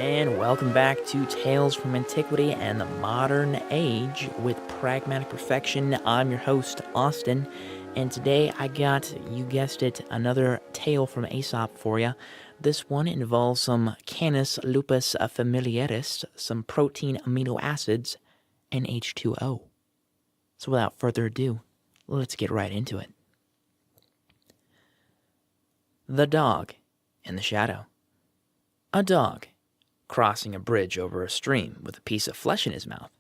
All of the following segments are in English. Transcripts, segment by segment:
and welcome back to Tales from Antiquity and the Modern Age with Pragmatic Perfection. I'm your host, Austin, and today I got, you guessed it, another tale from Aesop for you. This one involves some Canis lupus familiaris, some protein amino acids, and H2O. So without further ado, let's get right into it. The Dog in the Shadow. A dog, crossing a bridge over a stream with a piece of flesh in his mouth,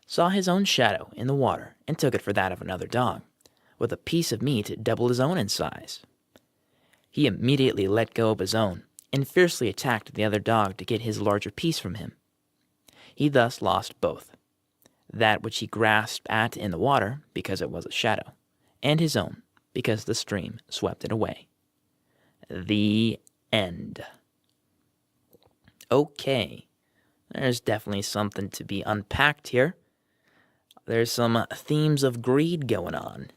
saw his own shadow in the water and took it for that of another dog, with a piece of meat double his own in size. He immediately let go of his own and fiercely attacked the other dog to get his larger piece from him. He thus lost both, that which he grasped at in the water because it was a shadow, and his own because the stream swept it away. The end. Okay, there's definitely something to be unpacked here. There's some themes of greed going on.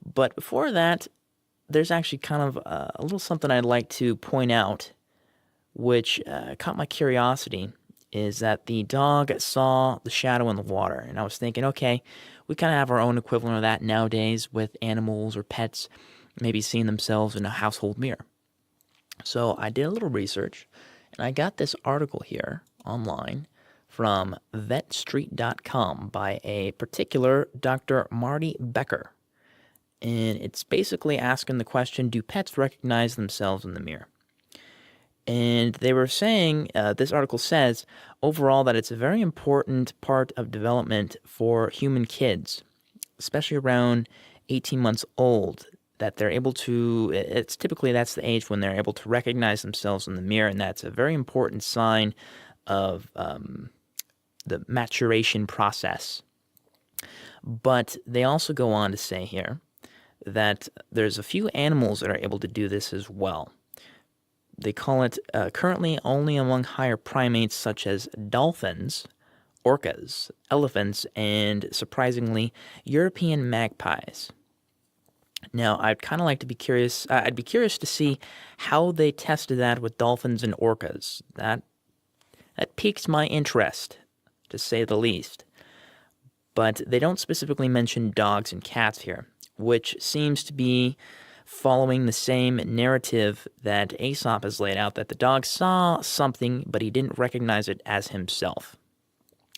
But before that, there's actually kind of a little something I'd like to point out, which caught my curiosity, is that the dog saw the shadow in the water. And I was thinking, okay, we kind of have our own equivalent of that nowadays with animals or pets, maybe seeing themselves in a household mirror. So I did a little research. And I got this article here online from vetstreet.com by a particular Dr. Marty Becker. And it's basically asking the question, do pets recognize themselves in the mirror? And they were saying, this article says, overall, that it's a very important part of development for human kids, especially around 18 months old, that they're able to, it's typically that's the age when they're able to recognize themselves in the mirror, and that's a very important sign of the maturation process. But they also go on to say here that there's a few animals that are able to do this as well. They call it currently only among higher primates such as dolphins, orcas, elephants, and surprisingly, European magpies. Now, I'd kind of like to be curious. I'd be curious to see how they tested that with dolphins and orcas. That piques my interest, to say the least. But they don't specifically mention dogs and cats here, which seems to be following the same narrative that Aesop has laid out, that the dog saw something, but he didn't recognize it as himself.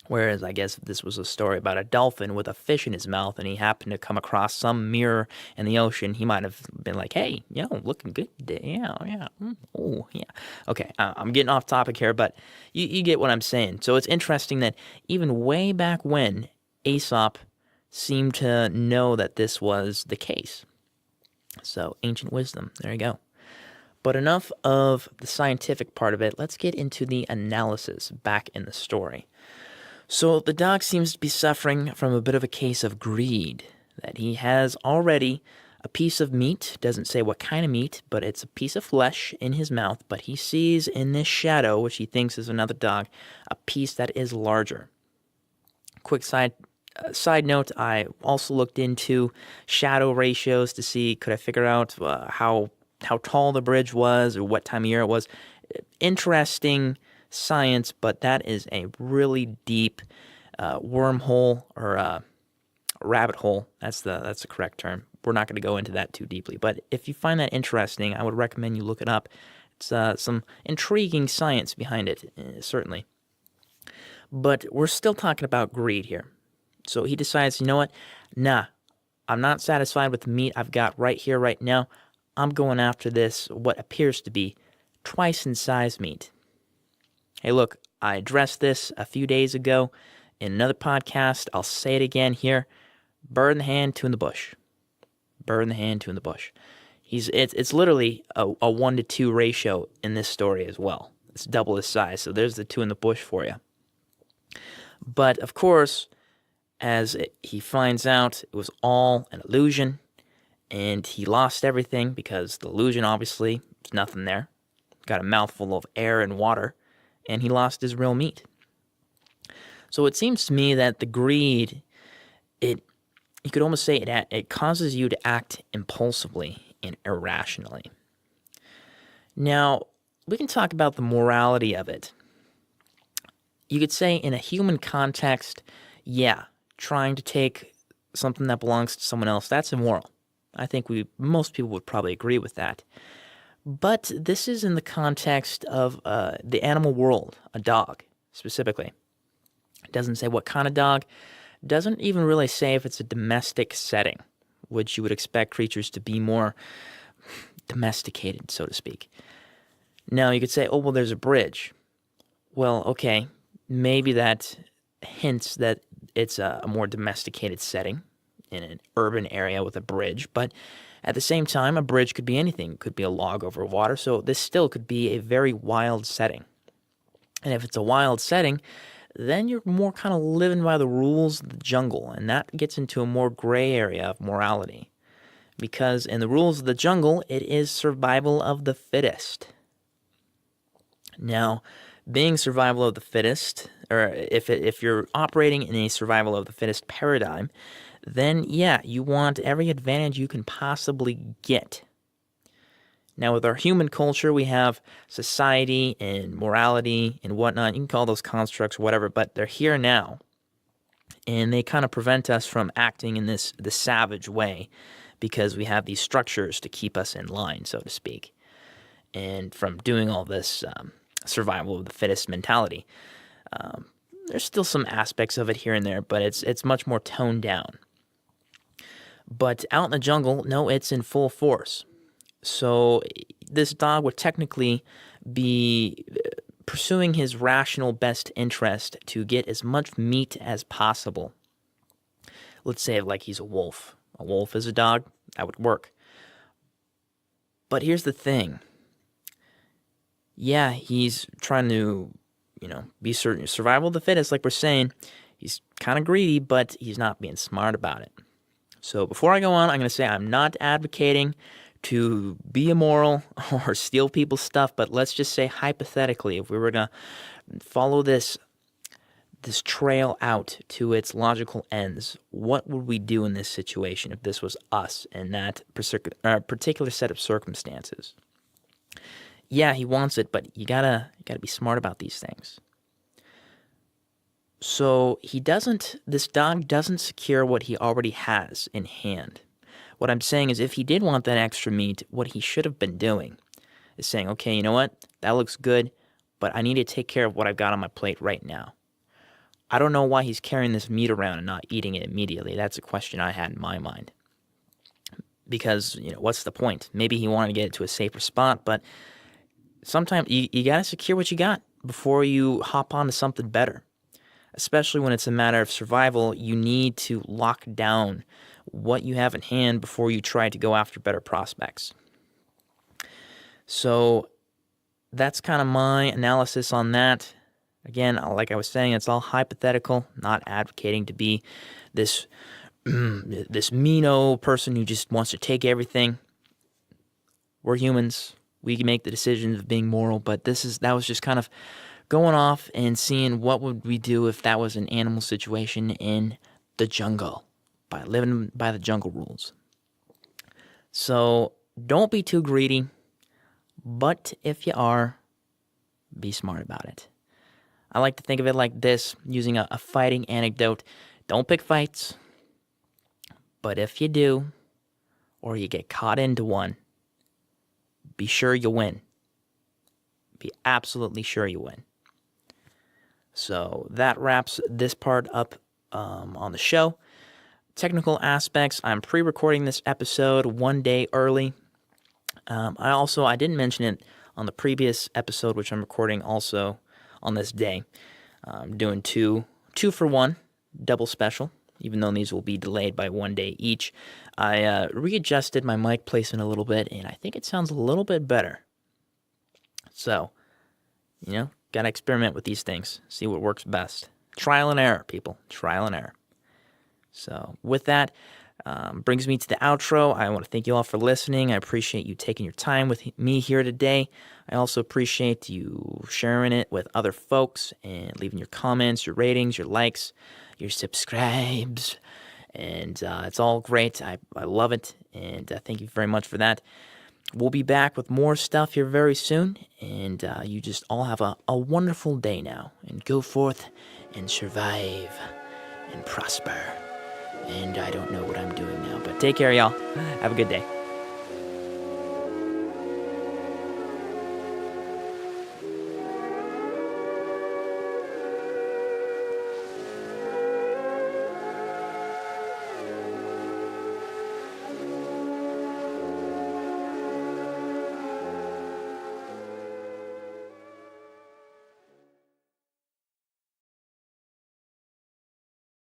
Whereas I guess this was a story about a dolphin with a fish in his mouth and he happened to come across some mirror in the ocean, he might have been like, hey, looking good today. Yeah. Oh, yeah. Okay, I'm getting off topic here, but you get what I'm saying. So it's interesting that even way back when, Aesop seemed to know that this was the case. So ancient wisdom, there you go. But enough of the scientific part of it. Let's get into the analysis back in the story. So the dog seems to be suffering from a bit of a case of greed, that he has already a piece of meat, doesn't say what kind of meat, but it's a piece of flesh in his mouth, but he sees in this shadow, which he thinks is another dog, a piece that is larger. Quick side note, I also looked into shadow ratios to see, could I figure out how tall the bridge was or what time of year it was. Interesting science, but that is a really deep wormhole or rabbit hole. That's the correct term. We're not going to go into that too deeply, but if you find that interesting, I would recommend you look it up. It's some intriguing science behind it, certainly. But we're still talking about greed here. So he decides, you know what? Nah, I'm not satisfied with the meat I've got right here, right now. I'm going after this, what appears to be twice in size meat. Hey, look, I addressed this a few days ago in another podcast. I'll say it again here. Bird in the hand, two in the bush. Bird in the hand, two in the bush. It's literally a 1-to-2 ratio in this story as well. It's double his size, so there's the two in the bush for you. But, of course, as he finds out, it was all an illusion, and he lost everything because the illusion, obviously, there's nothing there. Got a mouthful of air and water. And he lost his real meat. So it seems to me that the greed, you could almost say it causes you to act impulsively and irrationally. Now, we can talk about the morality of it. you could say in a human context, yeah, trying to take something that belongs to someone else, that's immoral. I think most people would probably agree with that. But this is in the context of the animal world, a dog specifically. It doesn't say what kind of dog, doesn't even really say if it's a domestic setting, which you would expect creatures to be more domesticated, so to speak. Now, you could say, oh, well, there's a bridge. Well, okay, maybe that hints that it's a more domesticated setting in an urban area with a bridge, but at the same time, a bridge could be anything. It could be a log over water, so this still could be a very wild setting. And if it's a wild setting, then you're more kind of living by the rules of the jungle, and that gets into a more gray area of morality. Because in the rules of the jungle, it is survival of the fittest. Now, being survival of the fittest, or if you're operating in a survival of the fittest paradigm, then yeah, you want every advantage you can possibly get. Now, with our human culture, we have society and morality and whatnot. You can call those constructs whatever, but they're here now. And they kind of prevent us from acting in this savage way because we have these structures to keep us in line, so to speak, and from doing all this survival of the fittest mentality. There's still some aspects of it here and there, but it's much more toned down. But out in the jungle, no, it's in full force. So this dog would technically be pursuing his rational best interest to get as much meat as possible. Let's say like he's a wolf. A wolf is a dog, that would work. But here's the thing. Yeah, he's trying to, be certain survival of the fittest, like we're saying. He's kind of greedy, but he's not being smart about it. So before I go on, I'm going to say I'm not advocating to be immoral or steal people's stuff, but let's just say hypothetically, if we were to follow this trail out to its logical ends, what would we do in this situation if this was us in that particular set of circumstances? Yeah, he wants it, but you gotta be smart about these things. So this dog doesn't secure what he already has in hand. What I'm saying is if he did want that extra meat, what he should have been doing is saying, okay, you know what? That looks good, but I need to take care of what I've got on my plate right now. I don't know why he's carrying this meat around and not eating it immediately. That's a question I had in my mind. Because, what's the point? Maybe he wanted to get it to a safer spot, but sometimes you got to secure what you got before you hop onto something better. Especially when it's a matter of survival, you need to lock down what you have in hand before you try to go after better prospects. So that's kind of my analysis on that. Again, like I was saying, it's all hypothetical, not advocating to be this mean-o person who just wants to take everything. We're humans. We can make the decisions of being moral, but that was just kind of going off and seeing what would we do if that was an animal situation in the jungle, by living by the jungle rules. So don't be too greedy, but if you are, be smart about it. I like to think of it like this, using a fighting anecdote. Don't pick fights, but if you do, or you get caught into one, be sure you win. Be absolutely sure you win. So that wraps this part up on the show. Technical aspects, I'm pre-recording this episode one day early. I didn't mention it on the previous episode, which I'm recording also on this day. I'm doing two for one, double special, even though these will be delayed by one day each. I readjusted my mic placement a little bit, and I think it sounds a little bit better. So, got to experiment with these things, see what works best. Trial and error, people. Trial and error. So with that, brings me to the outro. I want to thank you all for listening. I appreciate you taking your time with me here today. I also appreciate you sharing it with other folks and leaving your comments, your ratings, your likes, your subscribes. And it's all great. I love it. And thank you very much for that. we'll be back with more stuff here very soon. And you just all have a wonderful day now. And go forth and survive and prosper. And I don't know what I'm doing now, but take care, y'all. Have a good day.